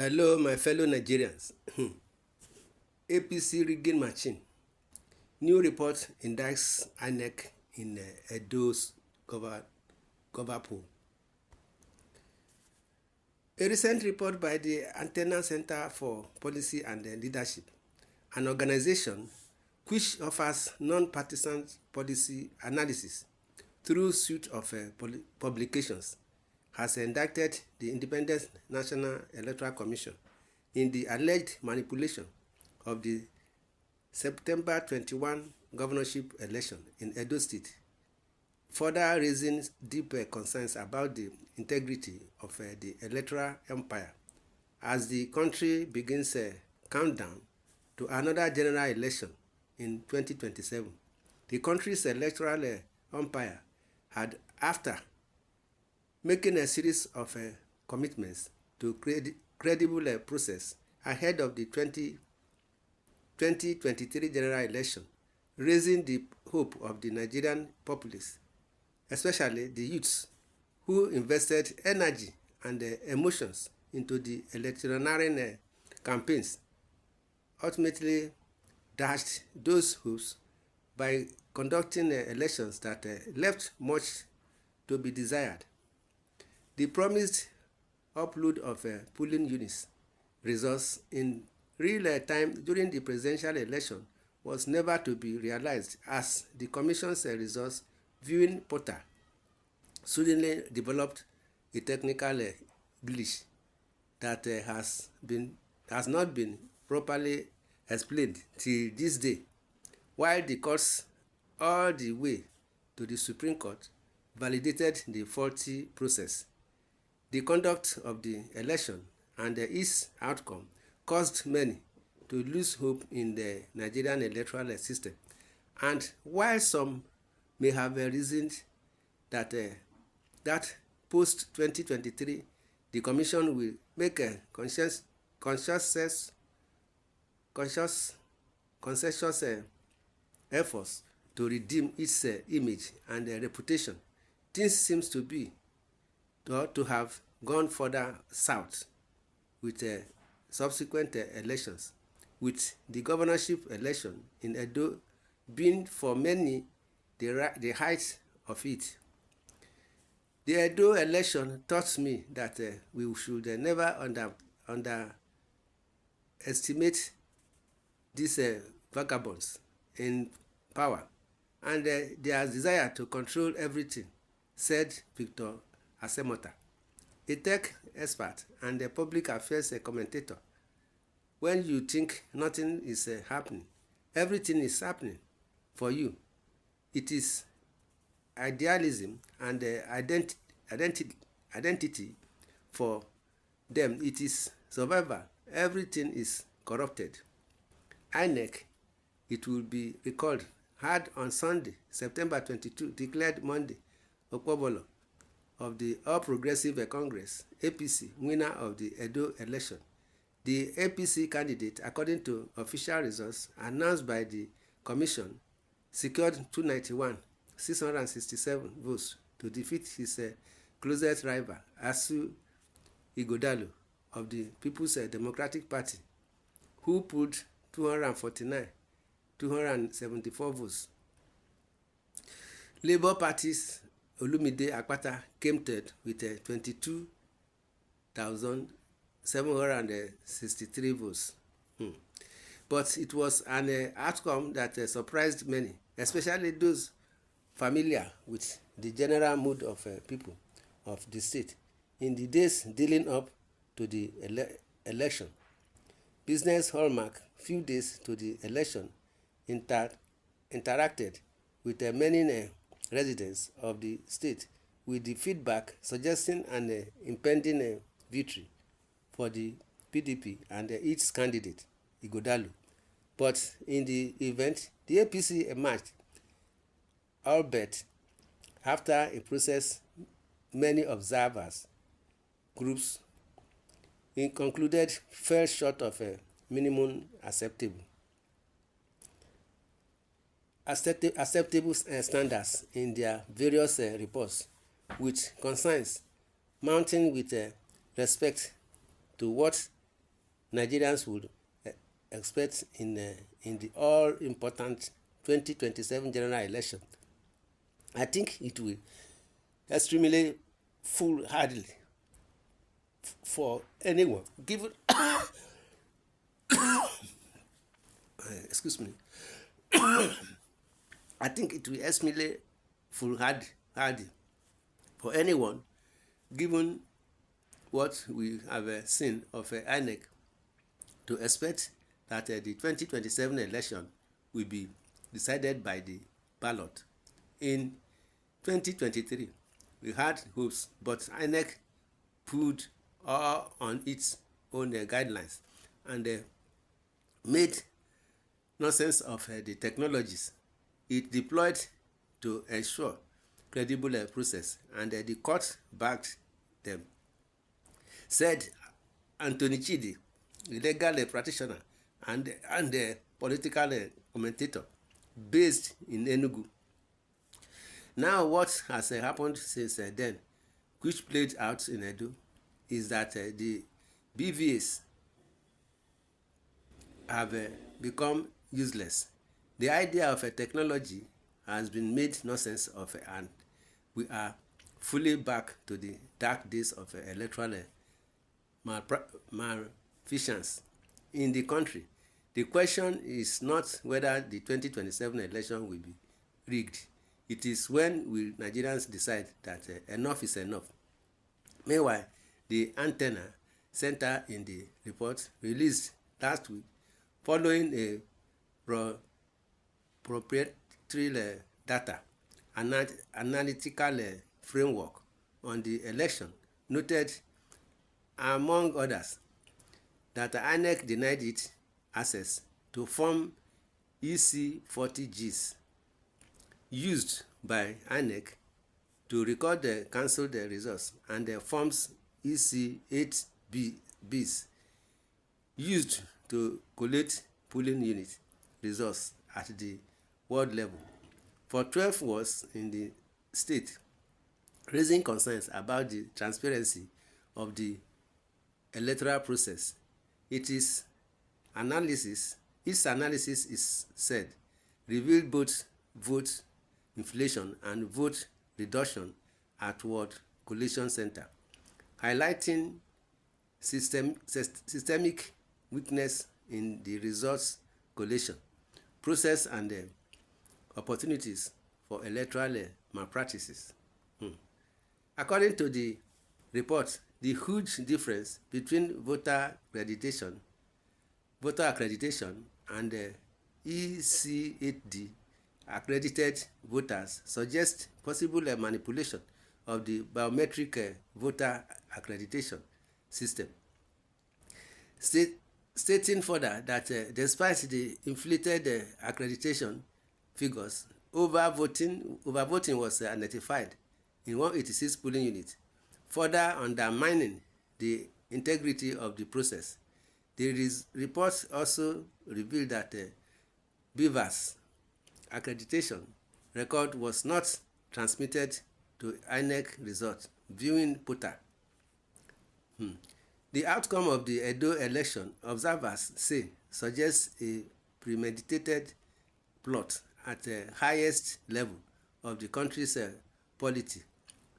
Hello, my fellow Nigerians. APC rigging machine. New report indicts INEC in Edo's cover poll. A recent report by the Antenna Center for Policy and Leadership, an organization which offers non-partisan policy analysis through suite of publications, has indicted the Independent National Electoral Commission in the alleged manipulation of the September 21 governorship election in Edo State, further raising deep concerns about the integrity of the electoral empire as the country begins a countdown to another general election in 2027. The country's electoral umpire had, after making a series of commitments to credible process ahead of the 2023 general election, raising the hope of the Nigerian populace, especially the youths who invested energy and emotions into the electioneering campaigns, ultimately dashed those hopes by conducting elections that left much to be desired. The promised upload of polling units results in real time during the presidential election was never to be realized, as the Commission's results viewing portal suddenly developed a technical glitch that has not been properly explained till this day, while the courts all the way to the Supreme Court validated the faulty process. The conduct of the election and its outcome caused many to lose hope in the Nigerian electoral system. And while some may have reasoned that post-2023, the Commission will make a conscientious efforts to redeem its image and reputation, things seems to be to have gone further south with subsequent elections, with the governorship election in Edo being for many the height of it. The Edo election taught me that we should never underestimate these vagabonds in power and their desire to control everything, said Victor Asemota, a tech expert and a public affairs commentator. When you think nothing is happening, everything is happening for you. It is idealism and identity for them. It is survival. Everything is corrupted. INEC, it will be recalled, had on Sunday, September 22, declared Monday, Okpobolo, of the All Progressive Congress, APC, winner of the Edo election. The APC candidate, according to official results announced by the Commission, secured 291,667 votes to defeat his closest rival, Asu Ighodalo of the People's Democratic Party, who pulled 274 votes. Labour Party's Olumide Akpata came third with 22,763 votes. But it was an outcome that surprised many, especially those familiar with the general mood of people of the state in the days leading up to the election. Business Hallmark, few days to the election, interacted with many residents of the state with the feedback suggesting an impending victory for the PDP and its candidate, Ighodalo. But in the event, the APC emerged, albeit after a process many observers groups concluded fell short of a minimum acceptable standards in their various reports, with concerns mounting with respect to what Nigerians would expect in the all-important 2027 general election. I think it will extremely foolhardy for anyone given excuse me. I think it will extremely foolhardy for anyone given what we have seen of INEC to expect that the 2027 election will be decided by the ballot. In 2023, we had hopes, but INEC put all on its own guidelines and made nonsense of the technologies it deployed to ensure credible process, and the court backed them. Said Anthony Chidi, a legal practitioner and a political commentator based in Enugu. Now what has happened since then, which played out in Edo, is that the BVAs have become useless. The idea of a technology has been made nonsense of, and we are fully back to the dark days of electoral malfeasance in the country. The question is not whether the 2027 election will be rigged. It is when will Nigerians decide that enough is enough. Meanwhile, the antenna center in the report released last week, following a proprietary data analytical framework on the election, noted, among others, that INEC denied it access to Form EC40Gs used by INEC to record the cancelled results, and the Forms EC8Bs used to collate polling unit results at the world level. For 12 wards in the state, raising concerns about the transparency of the electoral process. Its analysis is said revealed both vote inflation and vote reduction at World Collation Center, highlighting systemic weakness in the results collation process and opportunities for electoral malpractices. According to the report, the huge difference between voter accreditation and EC8D accredited voters suggests possible manipulation of the biometric voter accreditation system, stating further that despite the inflated accreditation figures, overvoting was identified in 186 polling units, further undermining the integrity of the process. The report also revealed that BVAS accreditation record was not transmitted to INEC result viewing portal. The outcome of the Edo election, observers say, suggests a premeditated plot at the highest level of the country's polity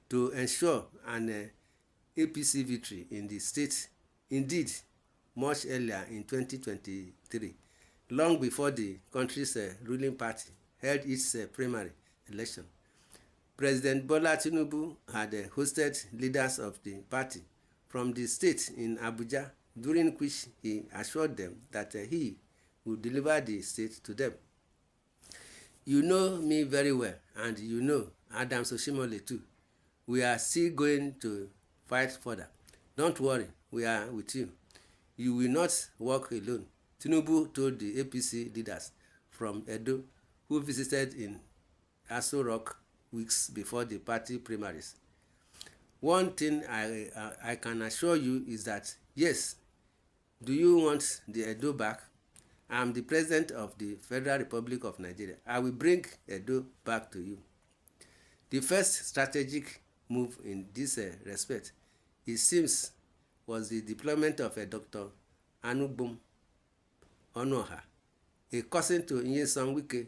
to ensure an APC victory in the state, indeed much earlier in 2023, long before the country's ruling party held its primary election. President Bola Tinubu had hosted leaders of the party from the state in Abuja, during which he assured them that he would deliver the state to them. You know me very well, and you know Adams Oshomole too. We are still going to fight further. Don't worry, we are with you. You will not walk alone, Tinubu told the APC leaders from Edo who visited in Aso Rock weeks before the party primaries. One thing I can assure you is that, yes, do you want the Edo back? I am the president of the Federal Republic of Nigeria. I will bring Edo back to you. The first strategic move in this respect, it seems, was the deployment of Dr. Anugbum Onoha, a cousin to Nyesom Wike,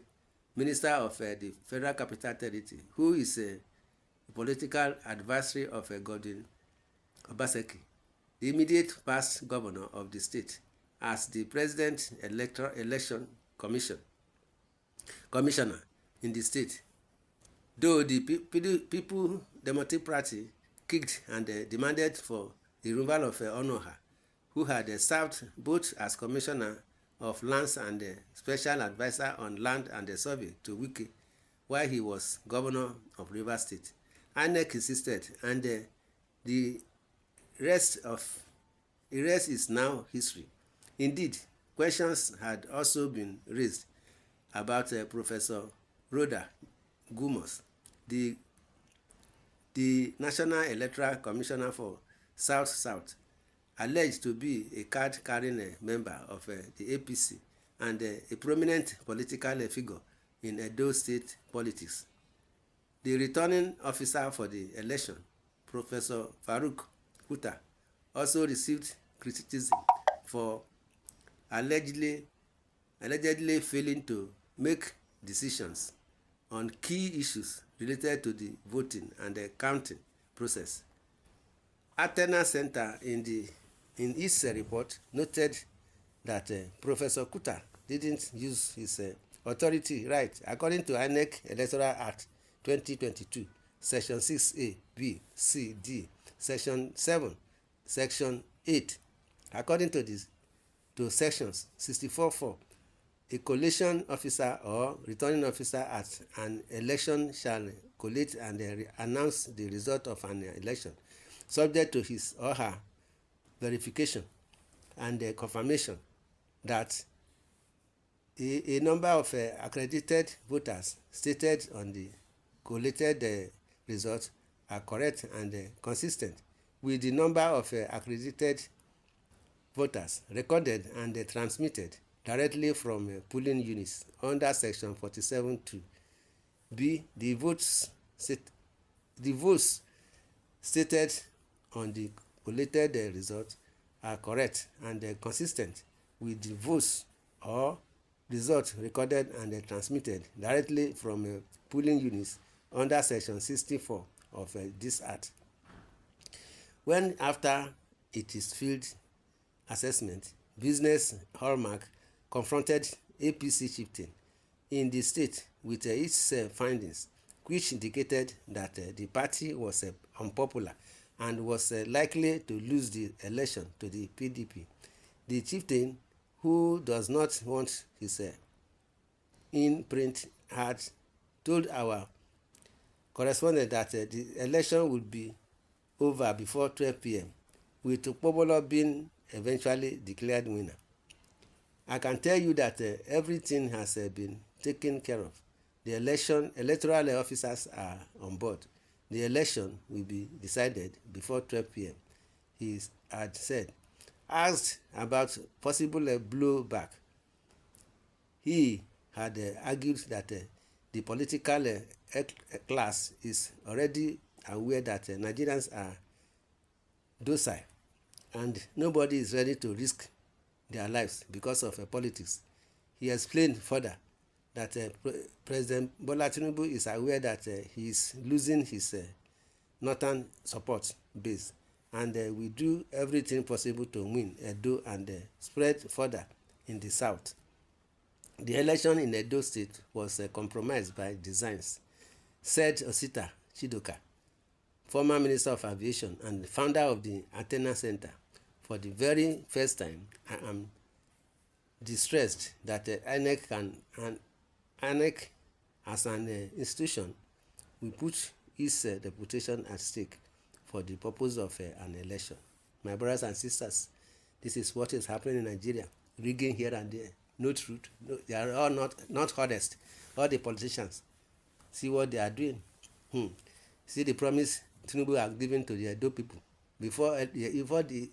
Minister of the Federal Capital Territory, who is a political advisory of Godwin Obaseki, the immediate past governor of the state, as the President Election Commissioner in the state. Though the People Democratic Party kicked and demanded for the removal of Onoha, who had served both as Commissioner of Lands and Special Advisor on Land and Survey to Wike while he was Governor of Rivers State. INEC insisted, and the rest is now history. Indeed, questions had also been raised about Professor Rhoda Gumos, the National Electoral Commissioner for South, alleged to be a card-carrying member of the APC and a prominent political figure in Edo State politics. The returning officer for the election, Professor Farouk Kuta, also received criticism for allegedly failing to make decisions on key issues related to the voting and the counting process. Athena Center in its report noted that Professor Kuta didn't use his authority right according to INEC Electoral Act 2022, Section 6A, B, C, D, Section 7, Section 8. According to Sections 64.4, a collation officer or returning officer at an election shall collate and announce the result of an election, subject to his or her verification and confirmation that a number of accredited voters stated on the collated results are correct and consistent with the number of accredited voters recorded and transmitted directly from polling units under Section 47(2). B. The votes stated on the collated results are correct and consistent with the votes or results recorded and transmitted directly from polling units under Section 64 of this Act. When after it is field assessment, business Hallmark confronted APC chieftain in the state with its findings, which indicated that the party was unpopular and was likely to lose the election to the PDP. The chieftain, who does not want his imprint, had told our correspondent that the election would be over before 12 p.m., with Okpobolo being eventually declared winner. I can tell you that everything has been taken care of. The electoral officers are on board. The election will be decided before 12 p.m., he had said. Asked about possible blowback, he had argued that the political class is already aware that Nigerians are docile and nobody is ready to risk their lives because of politics. He explained further that President Bola Tinubu is aware that he is losing his northern support base and will do everything possible to win Edo and spread further in the south. The election in Edo State was compromised by designs, said Osita Chidoka, former Minister of Aviation and founder of the Athena Center. For the very first time, I am distressed that INEC as an institution will put its reputation at stake for the purpose of an election. My brothers and sisters, this is what is happening in Nigeria. Rigging here and there, no truth. No, they are all not honest. All the politicians, see what they are doing. See the promise Tinubu has given to the Edo people before the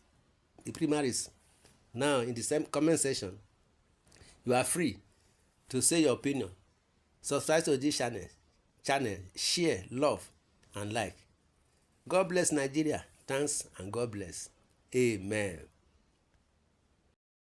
primaries. Now, in the same comment section, you are free to say your opinion. Subscribe to this channel, share, love, and like. God bless Nigeria. Thanks and God bless. Amen.